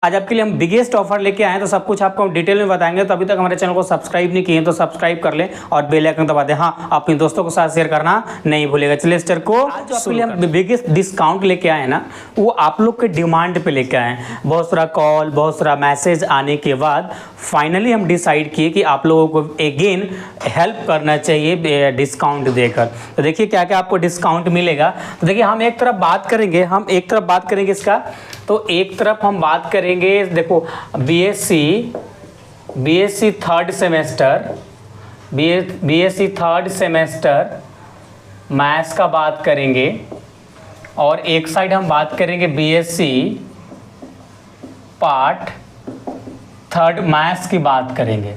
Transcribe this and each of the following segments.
आज आपके लिए हम बिगेस्ट ऑफर लेके आए हैं, तो सब कुछ आपको हम डिटेल में बताएंगे। तो अभी तक हमारे चैनल को सब्सक्राइब नहीं किए तो सब्सक्राइब कर लें और बेल आइकन दबा दें। हाँ, अपने दोस्तों के साथ शेयर करना नहीं भूलेगा। चलिए स्टार्ट को आज जो आपके लिए हम बिगेस्ट डिस्काउंट लेके आए हैं ना, वो आप लोग के डिमांड पे लेके आए हैं। बहुत सारा कॉल, बहुत सारा मैसेज आने के बाद फाइनली हम डिसाइड किए कि आप लोगों को अगेन हेल्प करना चाहिए डिस्काउंट देकर। तो देखिए क्या क्या आपको डिस्काउंट मिलेगा। तो देखिए हम एक तरफ बात करेंगे इसका, तो एक तरफ हम बात करेंगे, देखो बीएससी थर्ड सेमेस्टर मैथ्स का बात करेंगे, और एक साइड हम बात करेंगे बीएससी पार्ट थर्ड मैथ्स की बात करेंगे।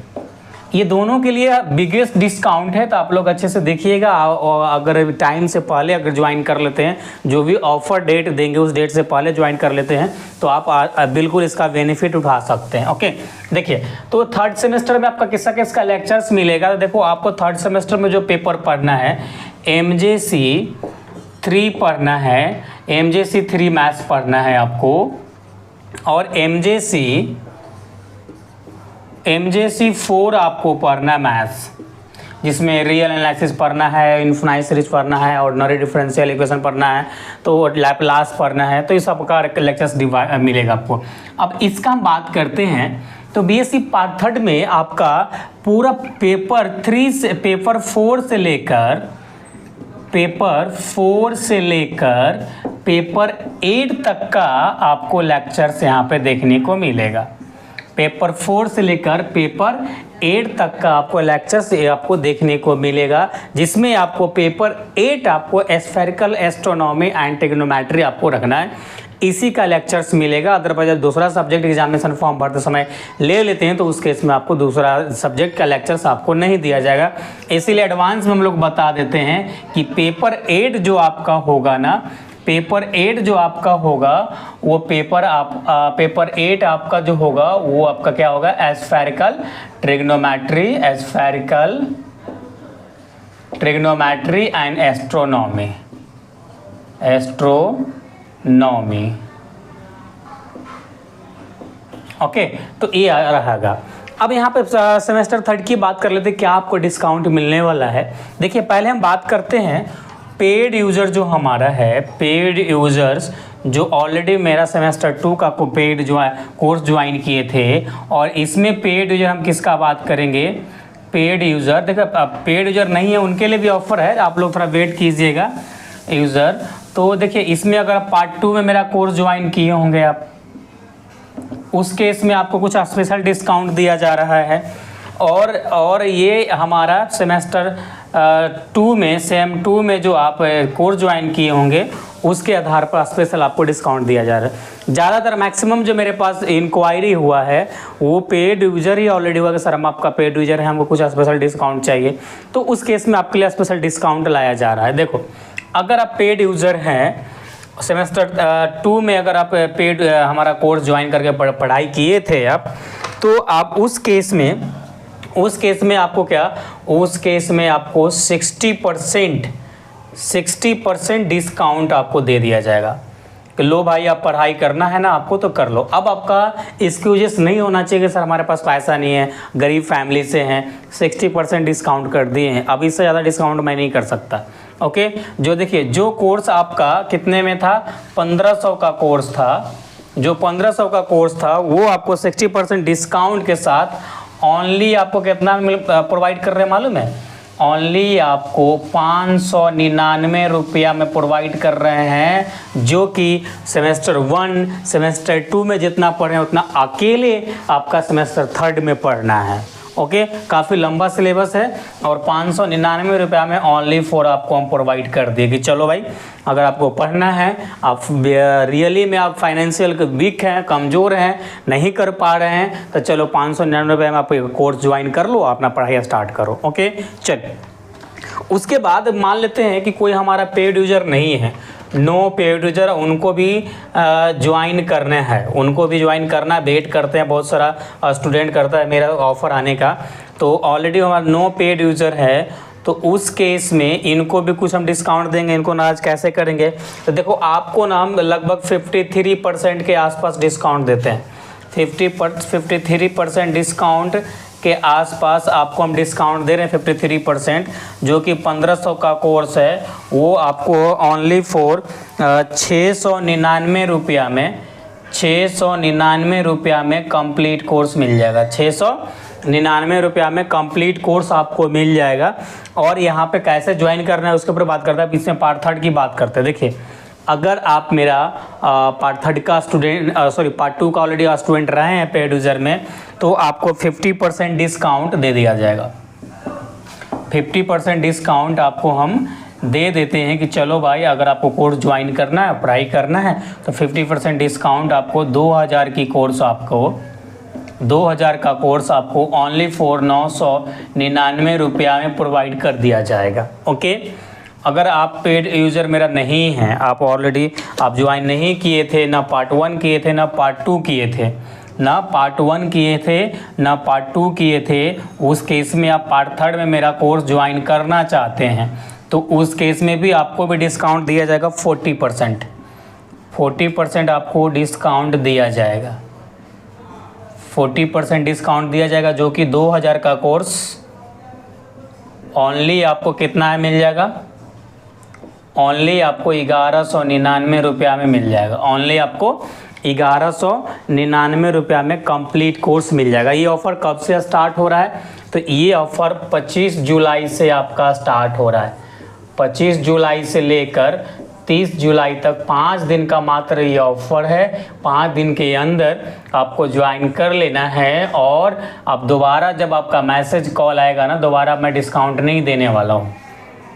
ये दोनों के लिए बिगेस्ट डिस्काउंट है, तो आप लोग अच्छे से देखिएगा। और अगर टाइम से पहले अगर ज्वाइन कर लेते हैं, जो भी ऑफर डेट देंगे उस डेट से पहले ज्वाइन कर लेते हैं, तो आप बिल्कुल इसका बेनिफिट उठा सकते हैं। ओके, देखिए तो थर्ड सेमेस्टर में आपका किसका लेक्चर्स मिलेगा। तो देखो आपको थर्ड सेमेस्टर में जो पेपर पढ़ना है, MJC 3 पढ़ना है, MJC 3 मैथ्स पढ़ना है आपको, और MJC 4 आपको पढ़ना है मैथ्स, जिसमें रियल एनालिसिस पढ़ना है, इनफाइनाइट सीरीज पढ़ना है, ऑर्डिनरी डिफरेंशियल इक्वेशन पढ़ना है, तो लैपलास पढ़ना है। तो इस सबका लेक्चर्स मिलेगा आपको। अब इसका हम बात करते हैं, तो बीएससी पार्ट थर्ड में आपका पूरा पेपर 4 से लेकर पेपर 8 तक का आपको लेक्चर्स यहाँ पे देखने को मिलेगा। पेपर 4 से लेकर पेपर 8 तक का आपको लेक्चर्स आपको देखने को मिलेगा, जिसमें आपको पेपर 8 आपको स्फेरिकल एस्ट्रोनॉमी एंड ट्रिग्नोमेट्री आपको रखना है, इसी का लेक्चर्स मिलेगा। अदरवाइज दूसरा सब्जेक्ट एग्जामिनेशन फॉर्म भरते समय ले लेते हैं, तो उस केस में आपको दूसरा सब्जेक्ट का लेक्चर्स आपको नहीं दिया जाएगा। इसीलिए एडवांस में हम लोग बता देते हैं कि पेपर 8 जो आपका होगा ना, पेपर 8 जो आपका होगा वो पेपर 8 आपका जो होगा वो आपका क्या होगा, spherical trigonometry and astronomy. Okay, तो ये रहेगा। अब यहाँ पे सेमेस्टर थर्ड की बात कर लेते हैं, क्या आपको डिस्काउंट मिलने वाला है। देखिए पहले हम बात करते हैं पेड यूज़र जो हमारा है, पेड यूज़र्स जो ऑलरेडी मेरा सेमेस्टर 2 का पेड जो है कोर्स ज्वाइन किए थे, और इसमें पेड यूज़र हम किसका बात करेंगे, पेड यूज़र। देखो अब पेड यूज़र नहीं है उनके लिए भी ऑफर है, आप लोग थोड़ा वेट कीजिएगा यूज़र। तो देखिए इसमें अगर आप पार्ट 2 में मेरा कोर्स ज्वाइन किए होंगे आप, उस केस में आपको कुछ स्पेशल डिस्काउंट दिया जा रहा है। और ये हमारा सेमेस्टर 2 में सेम 2 में जो आप कोर्स ज्वाइन किए होंगे उसके आधार पर स्पेशल आपको डिस्काउंट दिया जा रहा है। ज़्यादातर मैक्सिमम जो मेरे पास इंक्वायरी हुआ है वो पेड यूज़र ही ऑलरेडी हुआ कि सर हम आपका पेड यूज़र है, हमको कुछ स्पेशल डिस्काउंट चाहिए, तो उस केस में आपके लिए स्पेशल डिस्काउंट लाया जा रहा है। देखो अगर आप पेड यूज़र हैं, सेमेस्टर 2 में अगर आप पेड हमारा कोर्स ज्वाइन करके पढ़ाई किए थे आप, तो आप उस केस में आपको क्या, उस केस में आपको 60% डिस्काउंट आपको दे दिया जाएगा कि लो भाई आप पढ़ाई करना है ना आपको तो कर लो। अब आपका एक्सक्यूजेस नहीं होना चाहिए कि सर हमारे पास पैसा नहीं है, गरीब फैमिली से हैं, 60% डिस्काउंट कर दिए हैं, अब इससे ज़्यादा डिस्काउंट मैं नहीं कर सकता। ओके, जो देखिए जो कोर्स आपका कितने में था, 1500 का कोर्स था, जो 1500 का कोर्स था वो आपको 60% डिस्काउंट के साथ ओनली आपको कितना प्रोवाइड कर रहे हैं मालूम है, ओनली आपको 599 रुपया में प्रोवाइड कर रहे हैं, जो कि सेमेस्टर 1 सेमेस्टर 2 में जितना पढ़े उतना अकेले आपका सेमेस्टर थर्ड में पढ़ना है। ओके, काफ़ी लंबा सिलेबस है, और 599 रुपया में ओनली फॉर आपको हम प्रोवाइड कर दिए कि चलो भाई अगर आपको पढ़ना है, आप रियली में आप फाइनेंशियल वीक हैं, कमज़ोर हैं, नहीं कर पा रहे हैं, तो चलो 599 रुपये में आप कोर्स ज्वाइन कर लो, अपना पढ़ाई स्टार्ट करो। ओके चलिए, उसके बाद मान लेते हैं कि कोई हमारा पेड यूज़र नहीं है, नो पेड यूज़र, उनको भी ज्वाइन करना है, उनको भी ज्वाइन करना, वेट करते हैं, बहुत सारा स्टूडेंट करता है मेरा ऑफ़र आने का, तो ऑलरेडी हमारा नो पेड यूज़र है, तो उस केस में इनको भी कुछ हम डिस्काउंट देंगे। इनको ना आज कैसे करेंगे, तो देखो आपको ना हम लगभग 53% के आसपास डिस्काउंट देते हैं। 53% डिस्काउंट के आसपास आपको हम डिस्काउंट दे रहे हैं 53%, जो कि 1500 का कोर्स है वो आपको ओनली फॉर 699 रुपया में 699 रुपया में कंप्लीट कोर्स मिल जाएगा। 699 रुपया में कंप्लीट कोर्स आपको मिल जाएगा। और यहाँ पे कैसे ज्वाइन करना है उसके ऊपर बात करता है। इसमें पार्ट 3 की बात करते हैं। देखिए, अगर आप मेरा पार्ट 3 का स्टूडेंट पार्ट 2 का ऑलरेडी स्टूडेंट रहे हैं पेड यूज़र में, तो आपको 50% डिस्काउंट दे दिया जाएगा। 50% डिस्काउंट आपको हम दे देते हैं कि चलो भाई, अगर आपको कोर्स ज्वाइन करना है, पढ़ाई करना है, तो 50% डिस्काउंट आपको 2000 की कोर्स आपको 2000 का कोर्स आपको ओनली फॉर 999 रुपया में प्रोवाइड कर दिया जाएगा। ओके, अगर आप पेड यूज़र मेरा नहीं हैं, आप ऑलरेडी आप ज्वाइन नहीं किए थे, ना पार्ट 1 किए थे, ना पार्ट 2 किए थे, ना पार्ट 1 किए थे, ना पार्ट 2 किए थे, उस केस में आप पार्ट 3 में मेरा कोर्स ज्वाइन करना चाहते हैं, तो उस केस में भी आपको भी डिस्काउंट दिया जाएगा 40%। 40% आपको डिस्काउंट दिया जाएगा। 40% डिस्काउंट दिया जाएगा, जो कि 2000 का कोर्स ओनली आपको कितना है मिल जाएगा? ओनली आपको 1199 रुपया में मिल जाएगा। ओनली आपको 1199 रुपया में कंप्लीट कोर्स मिल जाएगा। ये ऑफ़र कब से स्टार्ट हो रहा है? तो ये ऑफ़र 25 जुलाई से आपका स्टार्ट हो रहा है। 25 जुलाई से लेकर 30 जुलाई तक 5 दिन का मात्र ये ऑफ़र है। 5 दिन के अंदर आपको ज्वाइन कर लेना है। और अब दोबारा जब आपका मैसेज कॉल आएगा ना, दोबारा मैं डिस्काउंट नहीं देने वाला हूँ,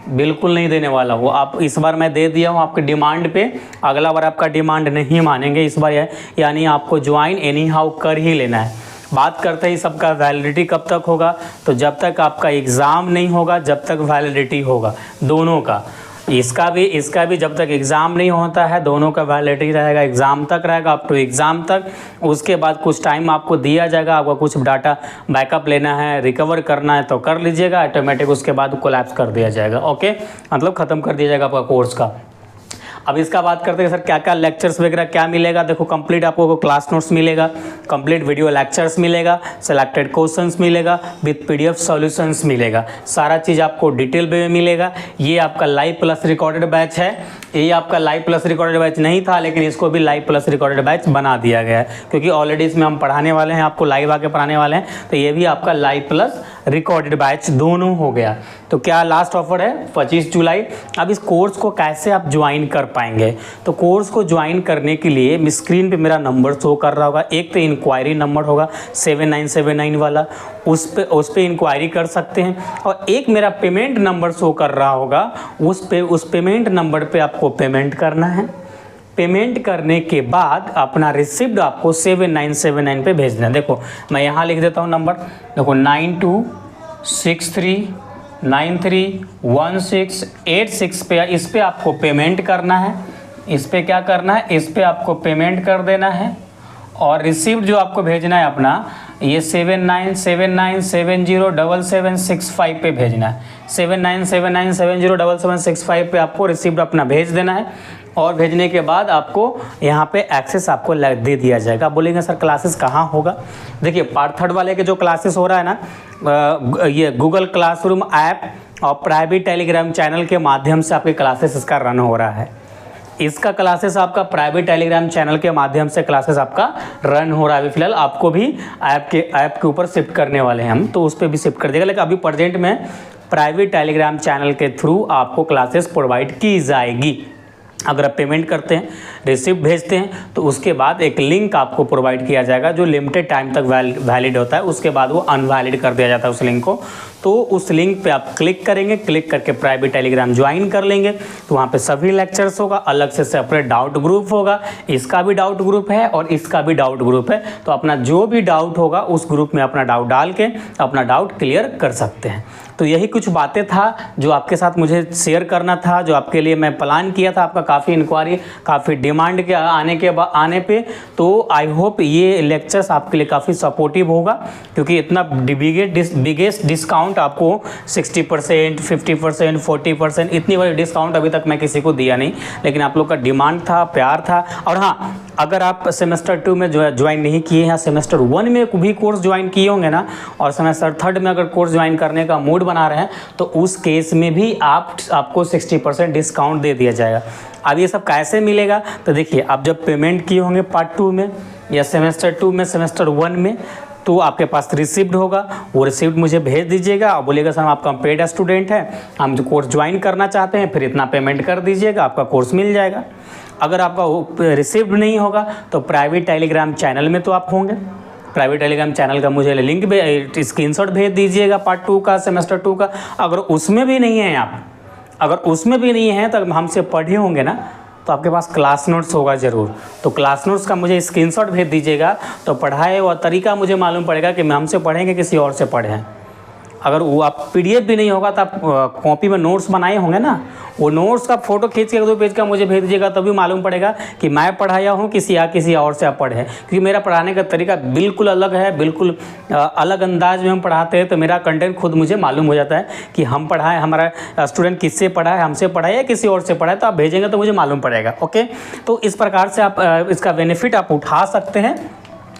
बिल्कुल नहीं देने वाला हूँ। आप इस बार मैं दे दिया हूँ आपके डिमांड पे, अगला बार आपका डिमांड नहीं मानेंगे इस बार, यानी आपको ज्वाइन एनी हाउ कर ही लेना है। बात करते ही सबका वैलिडिटी कब तक होगा? तो जब तक आपका एग्ज़ाम नहीं होगा, जब तक वैलिडिटी होगा दोनों का। इसका भी जब तक एग्ज़ाम नहीं होता है, दोनों का वैलिडिटी रहेगा, एग्ज़ाम तक रहेगा, अप टू एग्ज़ाम तक। उसके बाद कुछ टाइम आपको दिया जाएगा, आपको कुछ डाटा बैकअप लेना है, रिकवर करना है तो कर लीजिएगा, ऑटोमेटिक उसके बाद कोलैप्स कर दिया जाएगा। ओके, मतलब ख़त्म कर दिया जाएगा आपका कोर्स का। अब इसका बात करते हैं सर क्या क्या लेक्चर्स वगैरह क्या मिलेगा। देखो, कंप्लीट आपको क्लास नोट्स मिलेगा, कंप्लीट वीडियो लेक्चर्स मिलेगा, सिलेक्टेड क्वेश्चंस मिलेगा, विद पीडीएफ सॉल्यूशंस मिलेगा, सारा चीज़ आपको डिटेल में मिलेगा। ये आपका लाइव प्लस रिकॉर्डेड बैच है। ये आपका लाइव प्लस रिकॉर्डेड बैच नहीं था, लेकिन इसको भी लाइव प्लस रिकॉर्डेड बैच बना दिया गया है, क्योंकि ऑलरेडी इसमें हम पढ़ाने वाले हैं, आपको लाइव आके पढ़ाने वाले हैं। तो ये भी आपका लाइव प्लस रिकॉर्डेड बैच दोनों हो गया। तो क्या लास्ट ऑफर है 25 जुलाई। अब इस कोर्स को कैसे आप ज्वाइन कर पाएंगे? तो कोर्स को ज्वाइन करने के लिए स्क्रीन पे मेरा नंबर शो कर रहा होगा। एक तो इंक्वायरी नंबर होगा 7979 वाला, उस पे इंक्वायरी कर सकते हैं। और एक मेरा पेमेंट नंबर शो कर रहा होगा, उस पेमेंट नंबर पे आपको पेमेंट करना है। पेमेंट करने के बाद अपना रिसिप्ट आपको 7979 पे भेजना है। देखो, मैं यहाँ लिख देता हूँ नंबर, देखो 9263931686 पे, इस पे आपको पेमेंट करना है। इस पे क्या करना है? इस पे आपको पेमेंट कर देना है। और रिसिप्ट जो आपको भेजना है अपना, ये 7979707765 पे भेजना है। 7979707765 पे आपको रिसिप्ट अपना भेज देना है। और भेजने के बाद आपको यहाँ पे एक्सेस आपको दे दिया जाएगा। बोलेंगे सर क्लासेस कहाँ होगा? देखिए, पार्ट 3 वाले के जो क्लासेस हो रहा है ना, ये गूगल क्लासरूम ऐप और प्राइवेट टेलीग्राम चैनल के माध्यम से आपके क्लासेस इसका रन हो रहा है। इसका क्लासेस आपका प्राइवेट टेलीग्राम चैनल के माध्यम से क्लासेस आपका रन हो रहा है। अभी फिलहाल आपको भी ऐप के ऊपर शिफ्ट करने वाले हैं हम, तो उस पर भी शिफ्ट कर देगा। लेकिन अभी प्रेजेंट में प्राइवेट टेलीग्राम चैनल के थ्रू आपको क्लासेस प्रोवाइड की जाएगी। अगर आप पेमेंट करते हैं, रिसिप्ट भेजते हैं, तो उसके बाद एक लिंक आपको प्रोवाइड किया जाएगा जो लिमिटेड टाइम तक वैलिड होता है। उसके बाद वो अनवैलिड कर दिया जाता है उस लिंक को। तो उस लिंक पे आप क्लिक करेंगे, क्लिक करके प्राइवेट टेलीग्राम ज्वाइन कर लेंगे, तो वहाँ पे सभी लेक्चर्स होगा। अलग से सेपरेट डाउट ग्रुप होगा, इसका भी डाउट ग्रुप है और इसका भी डाउट ग्रुप है। तो अपना जो भी डाउट होगा उस ग्रुप में अपना डाउट डाल के अपना डाउट क्लियर कर सकते हैं। तो यही कुछ बातें था जो आपके साथ मुझे शेयर करना था, जो आपके लिए मैं प्लान किया था। आपका काफ़ी इंक्वायरी, काफ़ी डिमांड के आने पे, तो आई होप ये लेक्चर्स आपके लिए काफ़ी सपोर्टिव होगा, क्योंकि इतना बिगेस्ट डिस्काउंट डिस्काउंट आपको 60%, 50%, 40% इतनी बड़ी डिस्काउंट अभी तक मैं किसी को दिया नहीं, लेकिन आप लोग का डिमांड था, प्यार था। और हाँ, अगर आप सेमेस्टर 2 में ज्वाइन नहीं किए हैं, सेमेस्टर 1 में भी कोर्स ज्वाइन किए होंगे ना, और सेमेस्टर 3 में अगर कोर्स ज्वाइन करने का मूड बना रहे हैं, तो उस केस में भी आपको 60% डिस्काउंट दे दिया जाएगा। अब ये सब कैसे मिलेगा? तो देखिए, आप जब पेमेंट किए होंगे पार्ट 2 में या सेमेस्टर 2 में, सेमेस्टर 1 में, तो आपके पास रिसिप्ट होगा। वो रिसिप्ट मुझे भेज दीजिएगा और बोलिएगा सर आपका पेड स्टूडेंट है, हम जो कोर्स ज्वाइन करना चाहते हैं, फिर इतना पेमेंट कर दीजिएगा, आपका कोर्स मिल जाएगा। अगर आपका रिसिप्ट नहीं होगा तो प्राइवेट टेलीग्राम चैनल में तो आप होंगे। प्राइवेट टेलीग्राम चैनल का मुझे लिंक स्क्रीनशॉट भेज दीजिएगा पार्ट 2 का, सेमेस्टर 2 का। अगर उसमें भी नहीं है आप, अगर उसमें भी नहीं है तो हमसे पढ़े होंगे ना, तो आपके पास क्लास नोट्स होगा ज़रूर। तो क्लास नोट्स का मुझे स्क्रीनशॉट भेज दीजिएगा, तो पढ़ाए और तरीका मुझे मालूम पड़ेगा कि हमसे पढ़ेंगे किसी और से पढ़े हैं। अगर वो आप PDF भी नहीं होगा तो आप कॉपी में नोट्स बनाए होंगे ना, वो नोट्स का फोटो खींच के 2 पेज का मुझे भेज दीजिएगा, तभी मालूम पड़ेगा कि मैं पढ़ाया हूँ किसी और से आप पढ़े हैं। क्योंकि मेरा पढ़ाने का तरीका बिल्कुल अलग है, बिल्कुल अलग अंदाज में हम पढ़ाते हैं। तो मेरा कंटेंट खुद मुझे मालूम हो जाता है कि हम पढ़ाएं, हमारा स्टूडेंट किससे पढ़ा है, हमसे पढ़ा है या किसी और से पढ़ा है। तो आप भेजेंगे तो मुझे मालूम पड़ेगा। ओके, तो इस प्रकार से आप इसका बेनिफिट आप उठा सकते हैं।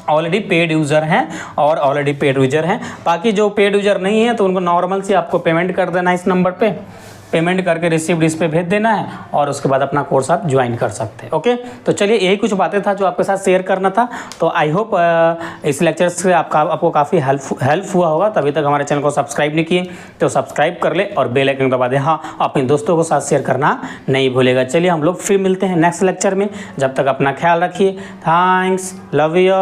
ऑलरेडी पेड यूज़र हैं और ऑलरेडी पेड यूज़र हैं। बाकी जो पेड यूज़र नहीं है तो उनको नॉर्मल से आपको पेमेंट कर देना है, इस नंबर पे पेमेंट करके रिसिप्ट इस पे भेज देना है और उसके बाद अपना कोर्स आप ज्वाइन कर सकते हैं। ओके, तो चलिए यही कुछ बातें था जो आपके साथ शेयर करना था। तो आई होप इस लेक्चर से आपको काफ़ी हेल्प हुआ होगा। तभी तक हमारे चैनल को सब्सक्राइब नहीं किए तो सब्सक्राइब कर ले और बेल आइकन दबा दे। हाँ, अपने दोस्तों को साथ शेयर करना नहीं भूलेगा। चलिए हम लोग फिर मिलते हैं नेक्स्ट लेक्चर में। जब तक अपना ख्याल रखिए। Thanks, love you.